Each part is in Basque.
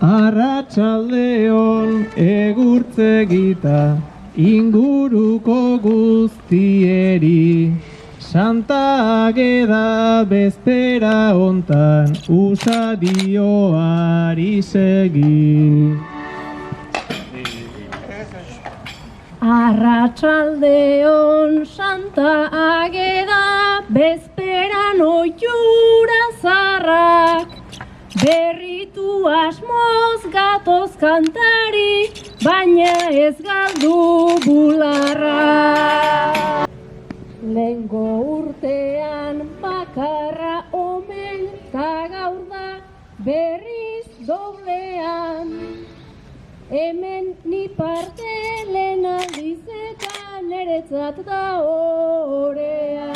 Arratsaldeon egurtzegita inguruko guztieri, Santa Ageda bezpera hontan usadioari segi. Arratsaldeon Santa Ageda bezperan oiura zarrak, berritu asmoz gatoz kantari, baina ez galdu bularra. Lehengo urtean bakarra omen, ta gaur da berriz doblean. Hemen ni parte lehen aldiz eta niretzat da orea.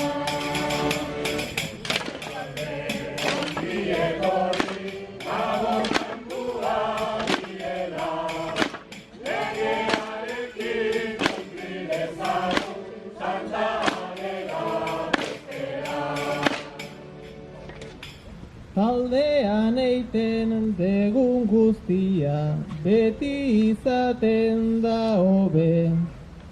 Taldean eiten degun guztia, beti izaten da hobe.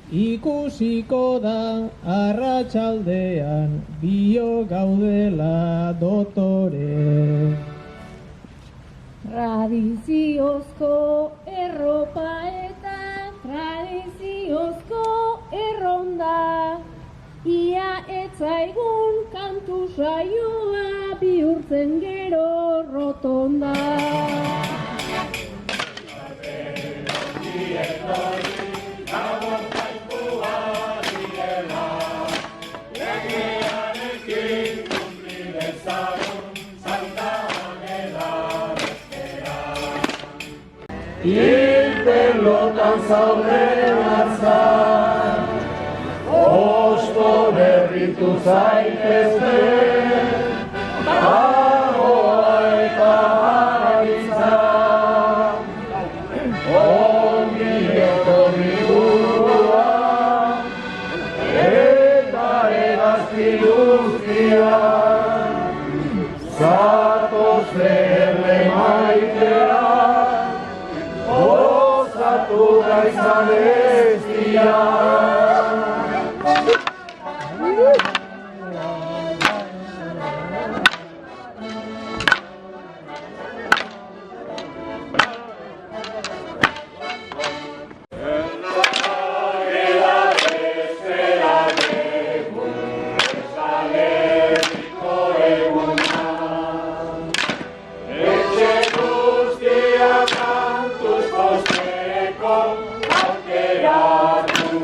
Ikusiko da arratsaldean, bio gaudela dotore. Tradiziozko erropa eta tradiziozko erronda, ia etzaigun kantu saioa bihurtzen gero rotonda. Irtelotan zauden atzan, osto berritu zaitezte, ahoa eta haritza, ongi etorri burua, eta egazki guztian, zatoz berle maitea, gozatu gaizan ez dira. Aukeratu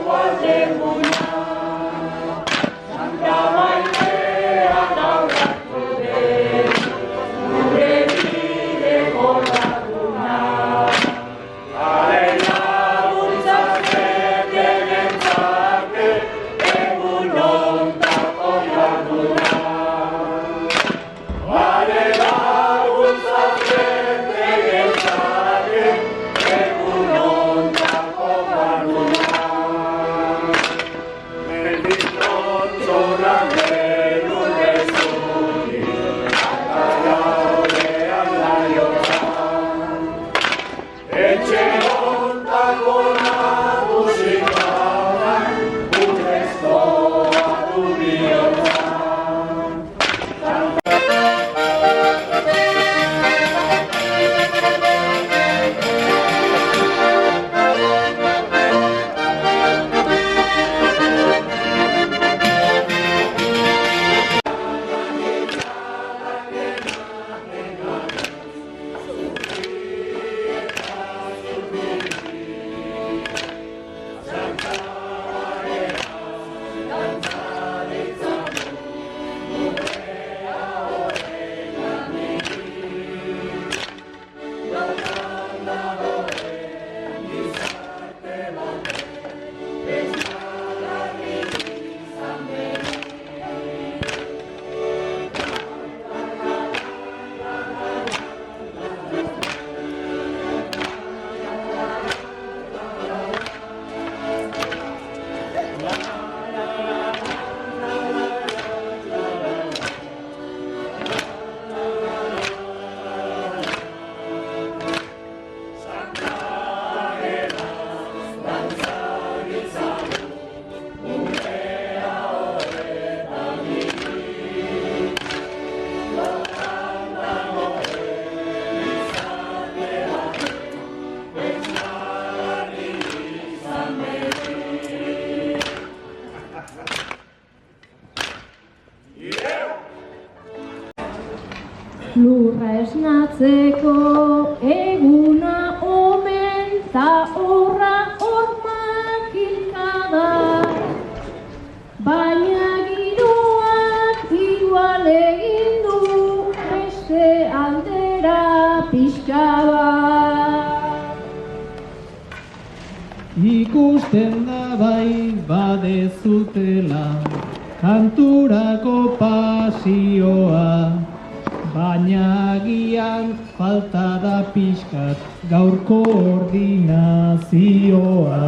Lurra esnatzeko eguna omen, ta horra hormak hilkada. Baina giroak igual egin du beste aldera pixka bat. Ikusten da bai badezutela kanturako pasioa, baina agian falta da pixkat gaur koordinazioa.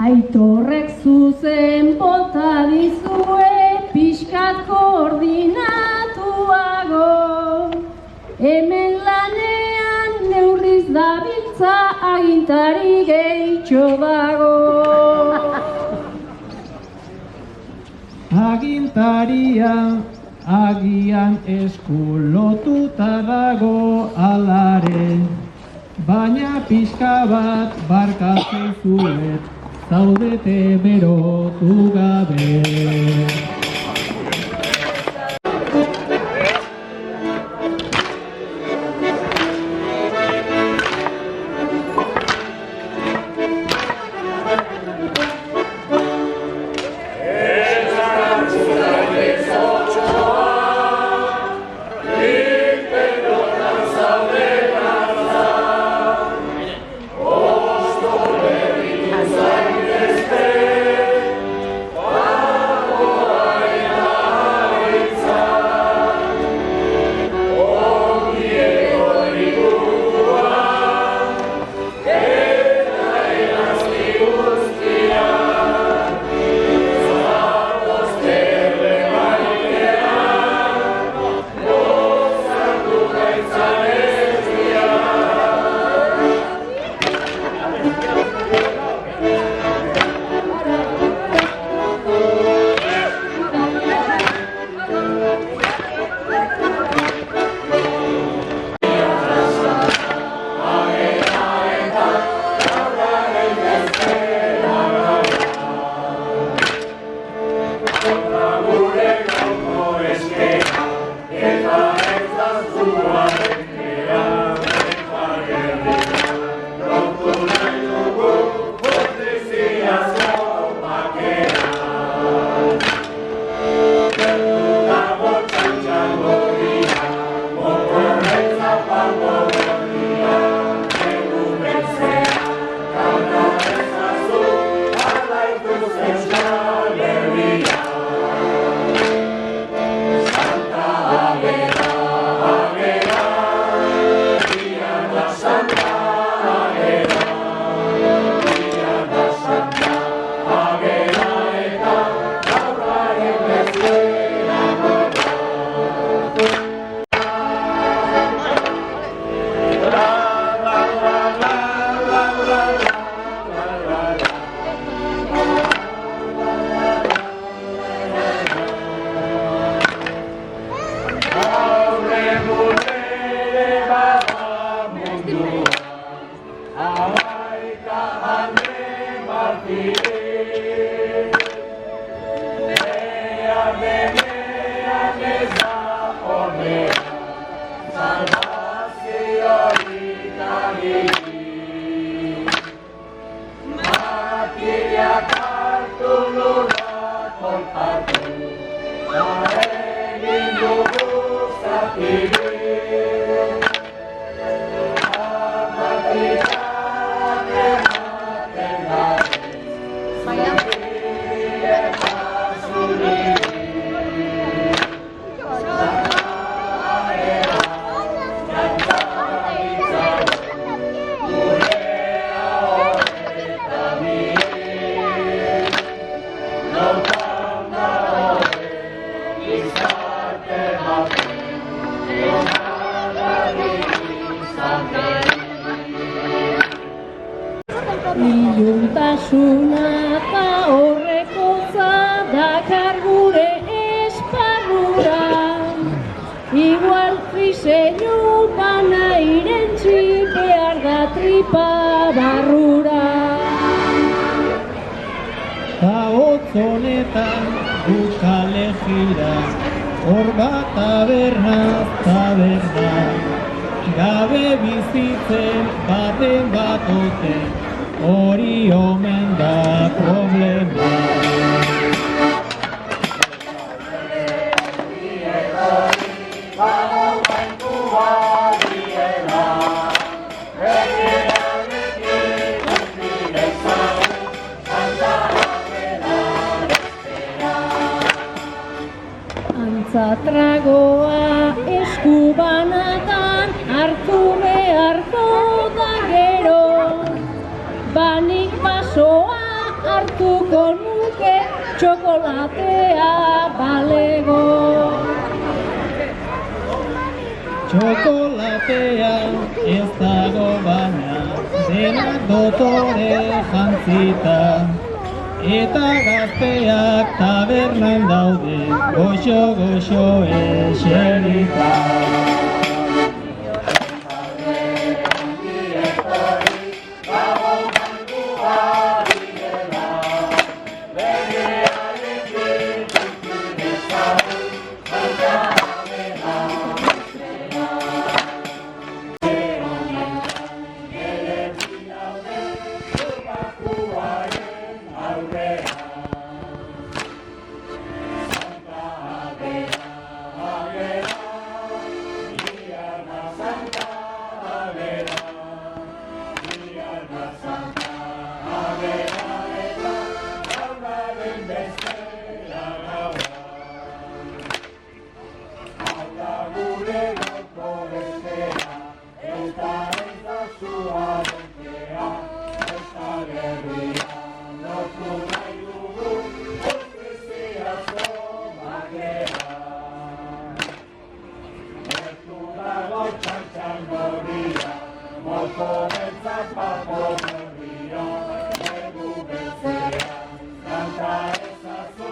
Aitorrek zuzen bota dizue pixkat koordinatuago. Hemen lanean neurriz dabiltza agintari gehitxo dago. Agintaria agian esku lotuta dago alare, baina pixka bat barkatzen zuet, zaudete berotu gabe. Iluntasuna eta horrekotza dakar gure multzonetan Kale jira, hor bat taberna, gabe bizitzen baten bat ote, hori omen da problema. Tragoa eskubanatan hartu beharko da gero, banik basoa hartuko nuke txokolatea balego. Txokolatea ez dago baina, denak dotore jantzita. Eta gazteak tabernan daude, goxo eserita. Santa ezazu,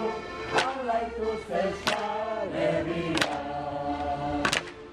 alaitu zezka.